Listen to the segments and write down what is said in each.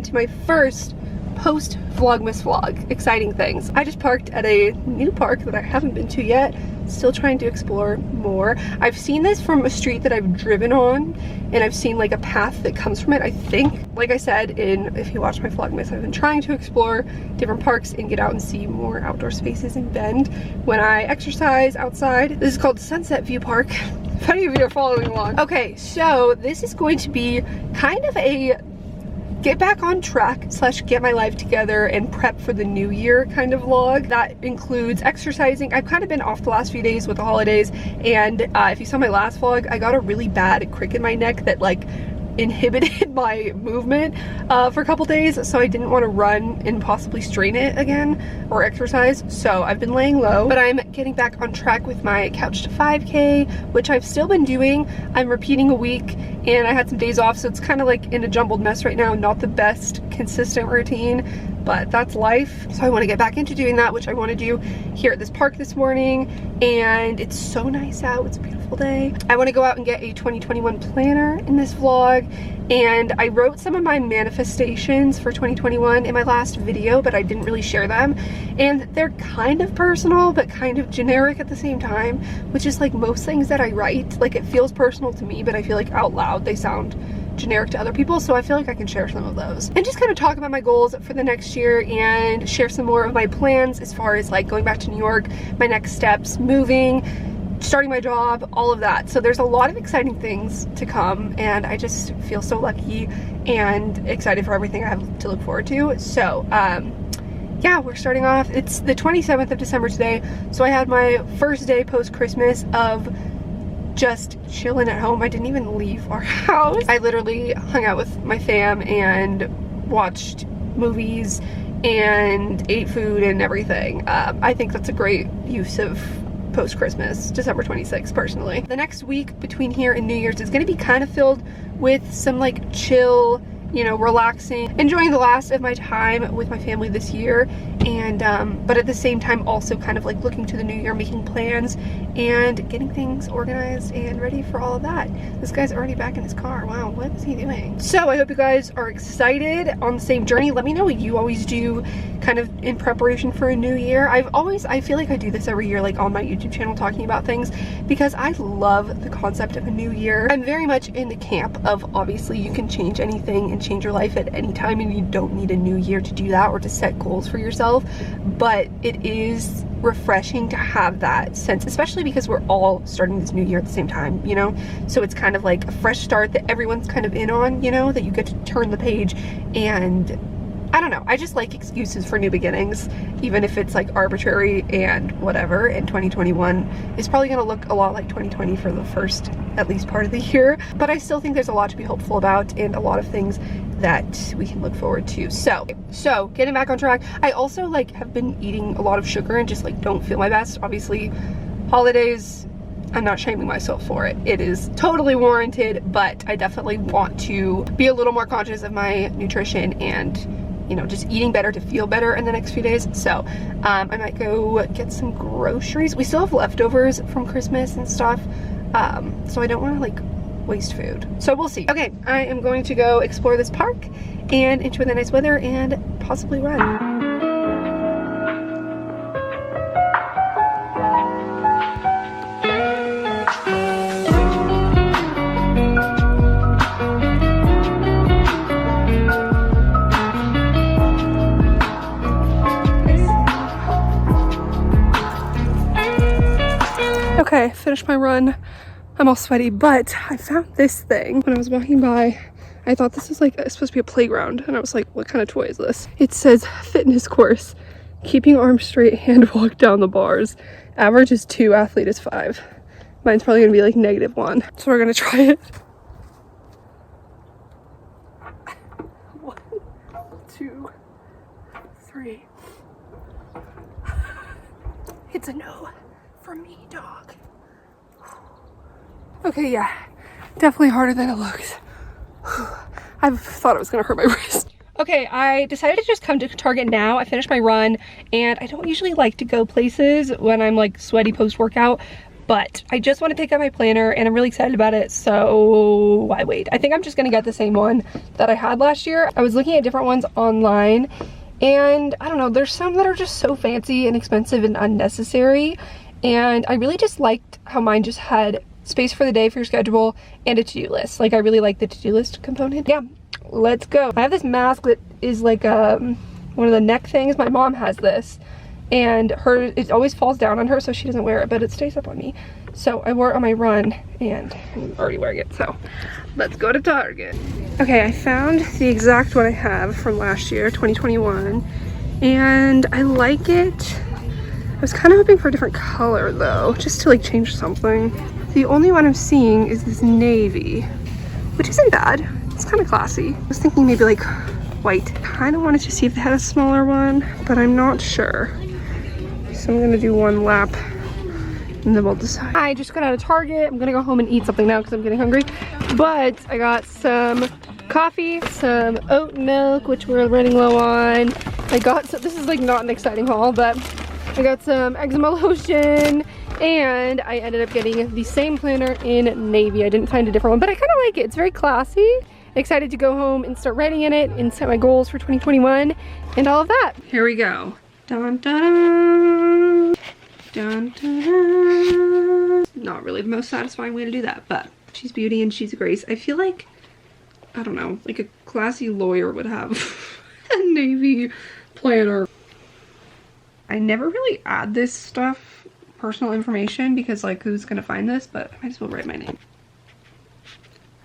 to my first post Vlogmas vlog. Exciting things. I just parked at a new park that I haven't been to yet. Still trying to explore more. I've seen this from a street that I've driven on, and I've seen like a path that comes from it, I think. Like I said, if you watch my Vlogmas, I've been trying to explore different parks and get out and see more outdoor spaces in Bend when I exercise outside. This is called Sunset View Park. If any of you are following along. Okay, so this is going to be kind of a get back on track / get my life together and prep for the new year kind of vlog. That includes exercising. I've kind of been off the last few days with the holidays, and if you saw my last vlog, I got a really bad crick in my neck that like inhibited my movement for a couple days, so I didn't want to run and possibly strain it again or exercise, so I've been laying low. But I'm getting back on track with my couch to 5K, which I've still been doing. I'm repeating a week, and I had some days off, so it's kind of like in a jumbled mess right now. Not the best consistent routine, but that's life. So I want to get back into doing that, which I want to do here at this park this morning. And it's so nice out. It's a beautiful day. I want to go out and get a 2021 planner in this vlog. And I wrote some of my manifestations for 2021 in my last video, but I didn't really share them. And they're kind of personal, but kind of generic at the same time, which is like most things that I write. Like, it feels personal to me, but I feel like out loud they sound generic to other people, so I feel like I can share some of those and just kind of talk about my goals for the next year and share some more of my plans as far as like going back to New York, my next steps, moving, starting my job, all of that. So there's a lot of exciting things to come, and I just feel so lucky and excited for everything I have to look forward to. So yeah, we're starting off. It's the 27th of December today, so I had my first day post-Christmas of just chilling at home. I didn't even leave our house. I literally hung out with my fam and watched movies and ate food and everything. I think that's a great use of post-Christmas, December 26th, personally. The next week between here and New Year's is going to be kind of filled with some like chill, you know, relaxing, enjoying the last of my time with my family this year, and but at the same time also kind of like looking to the new year, making plans and getting things organized and ready for all of that. This guy's already back in his car. Wow, what is he doing? So I hope you guys are excited on the same journey. Let me know what you always do kind of in preparation for a new year. I feel like I do this every year, like on my YouTube channel, talking about things, because I love the concept of a new year. I'm very much in the camp of, obviously you can change anything and change your life at any time, and you don't need a new year to do that or to set goals for yourself, but it is refreshing to have that sense, especially because we're all starting this new year at the same time, you know? So it's kind of like a fresh start that everyone's kind of in on, you know, that you get to turn the page. And I don't know, I just like excuses for new beginnings, even if it's like arbitrary and whatever. And 2021 is probably going to look a lot like 2020 for the first, at least, part of the year. But I still think there's a lot to be hopeful about and a lot of things that we can look forward to. So getting back on track. I also like have been eating a lot of sugar and just like don't feel my best. Obviously, holidays, I'm not shaming myself for it. It is totally warranted, but I definitely want to be a little more conscious of my nutrition and, you know, just eating better to feel better in the next few days. So I might go get some groceries. We still have leftovers from Christmas and stuff, so I don't want to like waste food. So we'll see. Okay, I am going to go explore this park and enjoy the nice weather and possibly run. Okay, finished my run. I'm all sweaty, but I found this thing when I was walking by. I thought this was like supposed to be a playground, and I was like, what kind of toy is this? It says fitness course, keeping arms straight, hand walk down the bars. Average is 2, athlete is 5. Mine's probably gonna be like -1. So we're gonna try it. 1, 2, 3. It's a no for me, dog. Okay, yeah, definitely harder than it looks. I thought it was gonna hurt my wrist. Okay, I decided to just come to Target now. I finished my run, and I don't usually like to go places when I'm like sweaty post-workout, but I just want to pick up my planner and I'm really excited about it, so why wait? I think I'm just gonna get the same one that I had last year. I was looking at different ones online and I don't know, there's some that are just so fancy and expensive and unnecessary, and I really just liked how mine just had space for the day for your schedule and a to-do list. Like, I really like the to-do list component. Yeah, let's go. I have this mask that is like one of the neck things. My mom has this and it always falls down on her, so she doesn't wear it, but it stays up on me. So I wore it on my run and I'm already wearing it, so let's go to Target. Okay, I found the exact one I have from last year, 2021, and I like it. I was kind of hoping for a different color though, just to like change something. The only one I'm seeing is this navy, which isn't bad. It's kind of classy. I was thinking maybe like white. Kind of wanted to see if they had a smaller one, but I'm not sure. So I'm gonna do one lap and then we'll decide. I just got out of Target. I'm gonna go home and eat something now because I'm getting hungry. But I got some coffee, some oat milk, which we're running low on. I got some, this is like not an exciting haul, but I got some eczema lotion, and I ended up getting the same planner in navy. I didn't find a different one, but I kind of like it. It's very classy. Excited to go home and start writing in it and set my goals for 2021 and all of that. Here we go. Dun, dun, dun, dun, dun. Not really the most satisfying way to do that, but she's beauty and she's grace. I feel like, I don't know, like a classy lawyer would have a navy planner. I never really add this stuff, personal information, because like who's gonna find this, but I might as well write my name.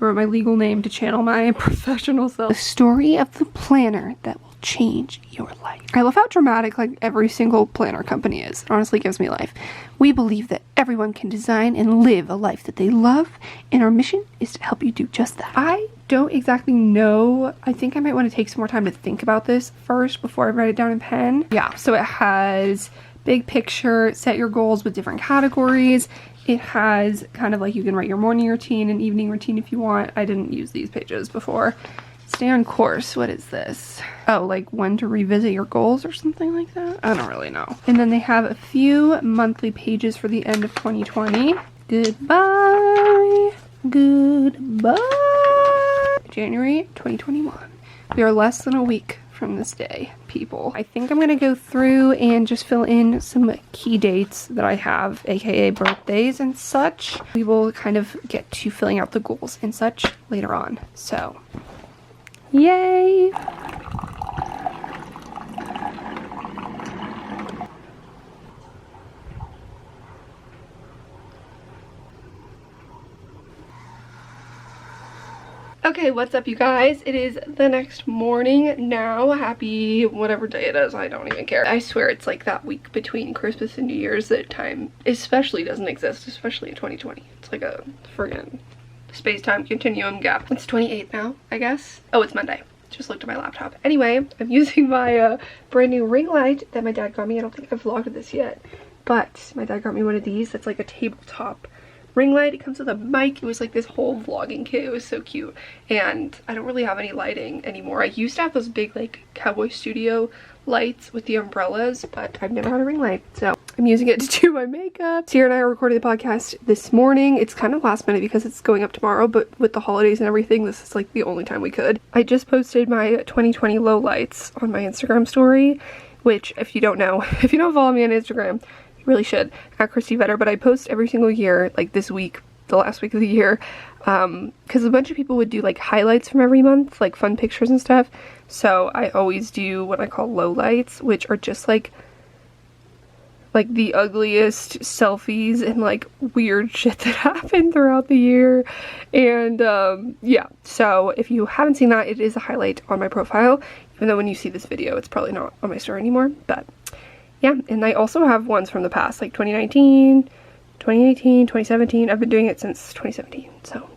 I wrote my legal name to channel my professional self. The story of the planner that will change your life. I love how dramatic like every single planner company is. It honestly gives me life. We believe that everyone can design and live a life that they love, and our mission is to help you do just that. I don't exactly know. I think I might want to take some more time to think about this first before I write it down in pen. Yeah, so it has big picture, set your goals with different categories. It has kind of like you can write your morning routine and evening routine if you want. I didn't use these pages before. Stay on course. What is this? Oh, like when to revisit your goals or something like that? I don't really know. And then they have a few monthly pages for the end of 2020. Goodbye. Goodbye. January 2021. We are less than a week from this day, people. I think I'm gonna go through and just fill in some key dates that I have, aka birthdays and such. We will kind of get to filling out the goals and such later on. So, yay! Okay, what's up you guys? It is the next morning now. Happy whatever day it is, I don't even care. I swear it's like that week between Christmas and New Year's that time especially doesn't exist, especially in 2020. It's like a friggin' space-time continuum gap. It's 28th now, I guess. Oh, it's Monday. Just looked at my laptop. Anyway, I'm using my brand new ring light that my dad got me. I don't think I've vlogged this yet, but my dad got me one of these that's like a tabletop ring light. It comes with a mic. It was like this whole vlogging kit. It was so cute, and I don't really have any lighting anymore. I used to have those big like Cowboy Studio lights with the umbrellas, but I've never had a ring light, so I'm using it to do my makeup. Sierra and I are recording the podcast this morning. It's kind of last minute because it's going up tomorrow, but with the holidays and everything, this is like the only time we could. I just posted my 2020 lowlights on my Instagram story, which if you don't know, if you don't follow me on Instagram, really should, at Kristee Vetter, but I post every single year, like this week, the last week of the year, because a bunch of people would do like highlights from every month, like fun pictures and stuff, so I always do what I call lowlights, which are just like the ugliest selfies and like weird shit that happened throughout the year. And yeah, so if you haven't seen that, it is a highlight on my profile, even though when you see this video it's probably not on my story anymore. But yeah, and I also have ones from the past, like 2019, 2018, 2017. I've been doing it since 2017, so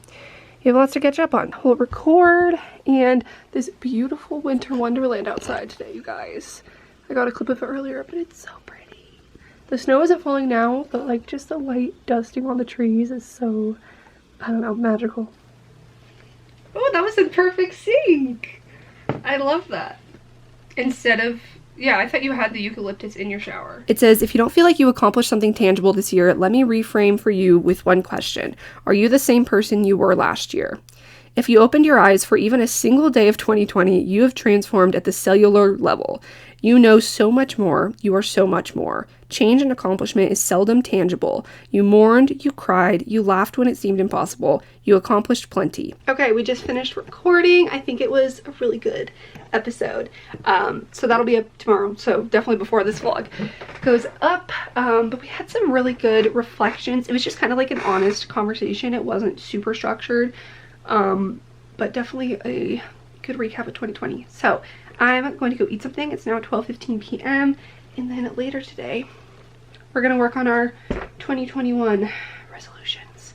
you have lots to catch up on. We'll record, and this beautiful winter wonderland outside today, you guys. I got a clip of it earlier, but it's so pretty. The snow isn't falling now, but like just the light dusting on the trees is so, I don't know, magical. Oh, that was in perfect sync. I love that. Instead of Yeah, I thought you had the eucalyptus in your shower. It says, if you don't feel like you accomplished something tangible this year, let me reframe for you with one question. Are you the same person you were last year? If you opened your eyes for even a single day of 2020, you have transformed at the cellular level. You know so much more. You are so much more. Change and accomplishment is seldom tangible. You mourned, you cried, you laughed when it seemed impossible. You accomplished plenty. Okay, we just finished recording. I think it was a really good episode. So that'll be up tomorrow. So definitely before this vlog goes up. But we had some really good reflections. It was just kind of like an honest conversation. It wasn't super structured. But definitely a good recap of 2020. So I'm going to go eat something. It's now 12:15 p.m. and then later today we're gonna work on our 2021 resolutions.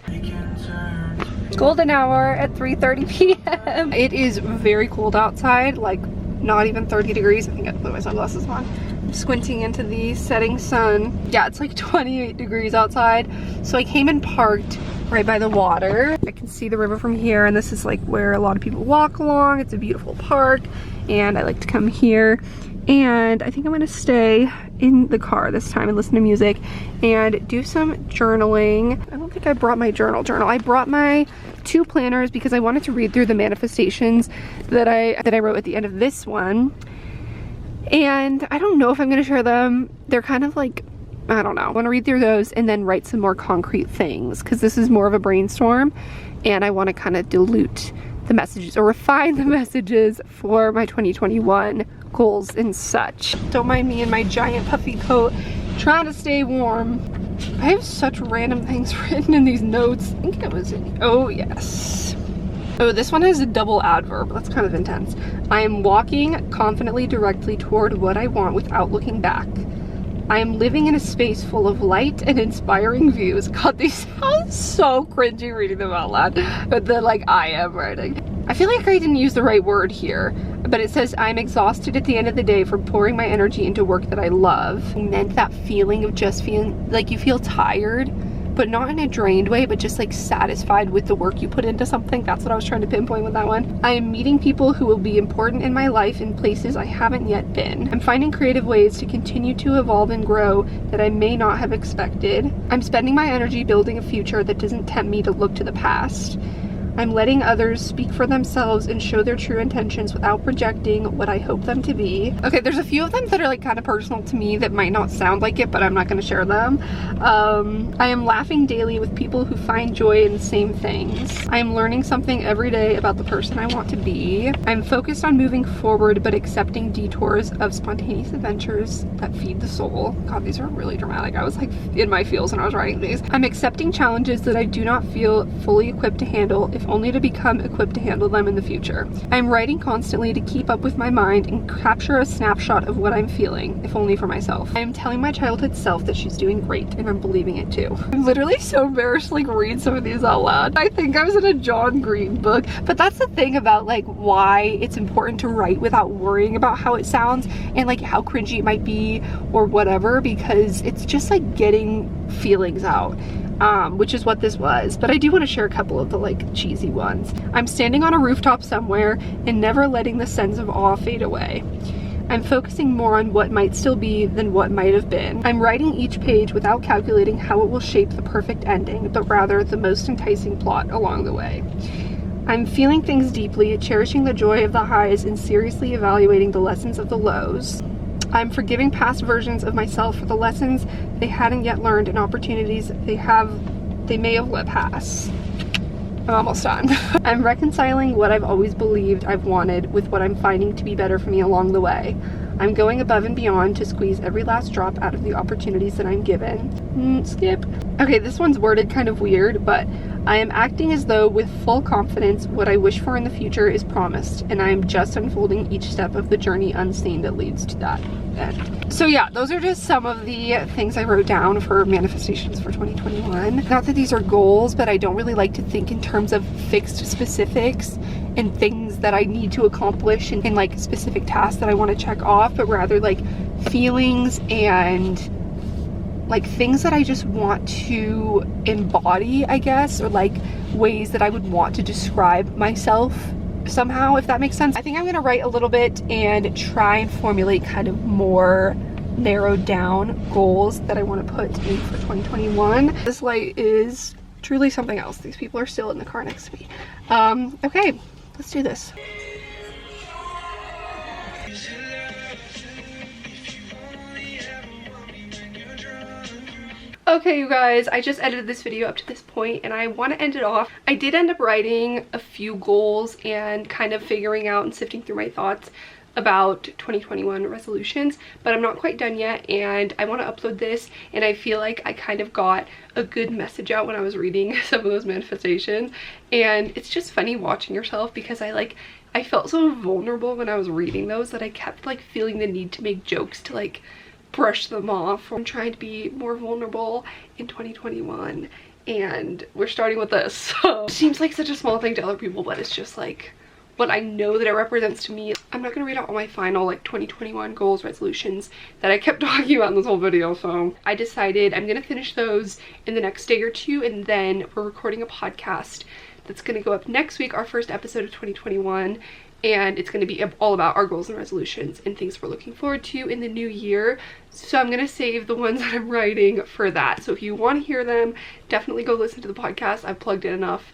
Golden hour at 3:30 p.m. It is very cold outside, like not even 30 degrees. I think I put my sunglasses on. I'm squinting into the setting sun. Yeah, it's like 28 degrees outside. So I came and parked right by the water. I can see the river from here, and this is like where a lot of people walk along. It's a beautiful park, and I like to come here. And I think I'm gonna stay in the car this time and listen to music and do some journaling. I don't think I brought my journal. I brought my 2 planners because I wanted to read through the manifestations that I wrote at the end of this one. And I don't know if I'm gonna share them. They're kind of like, I don't know. I want to read through those and then write some more concrete things because this is more of a brainstorm, and I want to kind of dilute the messages or refine the messages for my 2021 goals and such. Don't mind me in my giant puffy coat trying to stay warm. I have such random things written in these notes. I think it was in, oh yes. Oh, this one has a double adverb. That's kind of intense. I am walking confidently directly toward what I want without looking back. I am living in a space full of light and inspiring views. God, these sound so cringy reading them out loud, but then like I am writing. I feel like I didn't use the right word here, but it says I'm exhausted at the end of the day from pouring my energy into work that I love. And then that feeling of just feeling like you feel tired, but not in a drained way, but just like satisfied with the work you put into something. That's what I was trying to pinpoint with that one. I am meeting people who will be important in my life in places I haven't yet been. I'm finding creative ways to continue to evolve and grow that I may not have expected. I'm spending my energy building a future that doesn't tempt me to look to the past. I'm letting others speak for themselves and show their true intentions without projecting what I hope them to be. Okay, there's a few of them that are like kind of personal to me that might not sound like it, but I'm not going to share them. I am laughing daily with people who find joy in the same things. I am learning something every day about the person I want to be. I'm focused on moving forward, but accepting detours of spontaneous adventures that feed the soul. God, these are really dramatic. I was like in my feels when I was writing these. I'm accepting challenges that I do not feel fully equipped to handle, if only to become equipped to handle them in the future. I'm writing constantly to keep up with my mind and capture a snapshot of what I'm feeling, if only for myself. I am telling my childhood self that she's doing great, and I'm believing it too. I'm literally so embarrassed to like read some of these out loud. I think I was in a John Green book, but that's the thing about like why it's important to write without worrying about how it sounds and like how cringy it might be or whatever, because it's just like getting feelings out. Which is what this was, but I do want to share a couple of the like cheesy ones. I'm standing on a rooftop somewhere and never letting the sense of awe fade away. I'm focusing more on what might still be than what might have been. I'm writing each page without calculating how it will shape the perfect ending, but rather the most enticing plot along the way. I'm feeling things deeply, cherishing the joy of the highs and seriously evaluating the lessons of the lows. I'm forgiving past versions of myself for the lessons they hadn't yet learned and opportunities they may have let pass. I'm almost done. I'm reconciling what I've always believed I've wanted with what I'm finding to be better for me along the way. I'm going above and beyond to squeeze every last drop out of the opportunities that I'm given. Skip. Okay, this one's worded kind of weird, but I am acting as though with full confidence what I wish for in the future is promised, and I am just unfolding each step of the journey unseen that leads to that end. So yeah, those are just some of the things I wrote down for manifestations for 2021. Not that these are goals, but I don't really like to think in terms of fixed specifics and things that I need to accomplish and like specific tasks that I want to check off, but rather like feelings and like things that I just want to embody, I guess, or like ways that I would want to describe myself somehow, if that makes sense. I think I'm gonna write a little bit and try and formulate kind of more narrowed down goals that I want to put in for 2021. This light is truly something else. These people are still in the car next to me. Okay, let's do this. Okay, you guys, I just edited this video up to this point and I want to end it off. I did end up writing a few goals and kind of figuring out and sifting through my thoughts about 2021 resolutions, but I'm not quite done yet and I want to upload this, and I feel like I kind of got a good message out when I was reading some of those manifestations. And it's just funny watching yourself, because I felt so vulnerable when I was reading those that I kept like feeling the need to make jokes to like brush them off. I'm trying to be more vulnerable in 2021 and we're starting with this. So it seems like such a small thing to other people, but it's just like what I know that it represents to me. I'm not gonna read out all my final like 2021 goals, resolutions that I kept talking about in this whole video, so I decided I'm gonna finish those in the next day or two, and then we're recording a podcast that's gonna go up next week, our first episode of 2021, and it's gonna be all about our goals and resolutions and things we're looking forward to in the new year. So I'm gonna save the ones that I'm writing for that. So if you wanna hear them, definitely go listen to the podcast. I've plugged in enough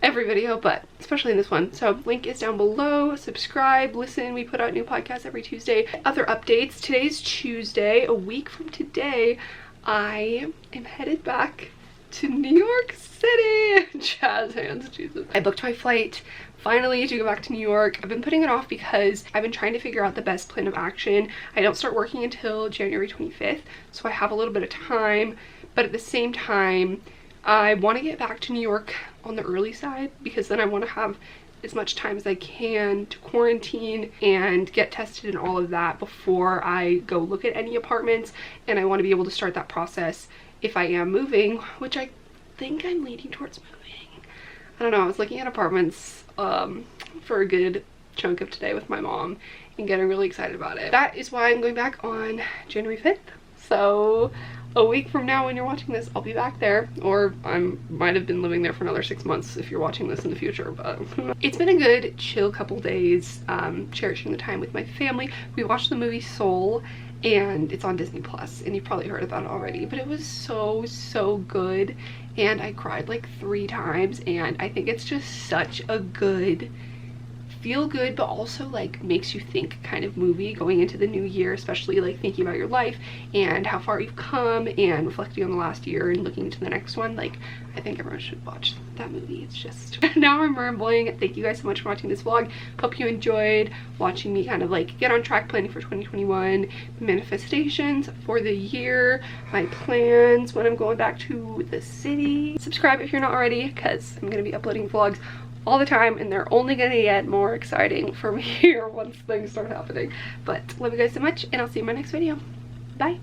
every video, but especially in this one. So link is down below. Subscribe, listen. We put out new podcasts every Tuesday. Other updates. Today's Tuesday. A week from today, I am headed back to New York City. Jazz hands, Jesus. I booked my flight finally to go back to New York. I've been putting it off because I've been trying to figure out the best plan of action. I don't start working until January 25th, so I have a little bit of time, but at the same time, I want to get back to New York on the early side, because then I want to have as much time as I can to quarantine and get tested and all of that before I go look at any apartments. And I want to be able to start that process if I am moving, which I think I'm leaning towards moving. I don't know, I was looking at apartments for a good chunk of today with my mom and getting really excited about it. That is why I'm going back on January 5th. So a week from now when you're watching this, I'll be back there, or I might have been living there for another 6 months if you're watching this in the future. But it's been a good chill couple days, cherishing the time with my family. We watched the movie Soul, and it's on Disney Plus, and you've probably heard about it already, but it was so good, and I cried like 3 times, and I think it's just such a good, feel good, but also like makes you think kind of movie going into the new year, especially like thinking about your life and how far you've come and reflecting on the last year and looking into the next one. Like, I think everyone should watch that movie. It's just now I'm rambling. Thank you guys so much for watching this vlog. Hope you enjoyed watching me kind of like get on track planning for 2021, manifestations for the year, my plans when I'm going back to the city. Subscribe if you're not already, because I'm gonna be uploading vlogs all the time, and they're only gonna get more exciting for me here once things start happening. But love you guys so much, and I'll see you in my next video. Bye.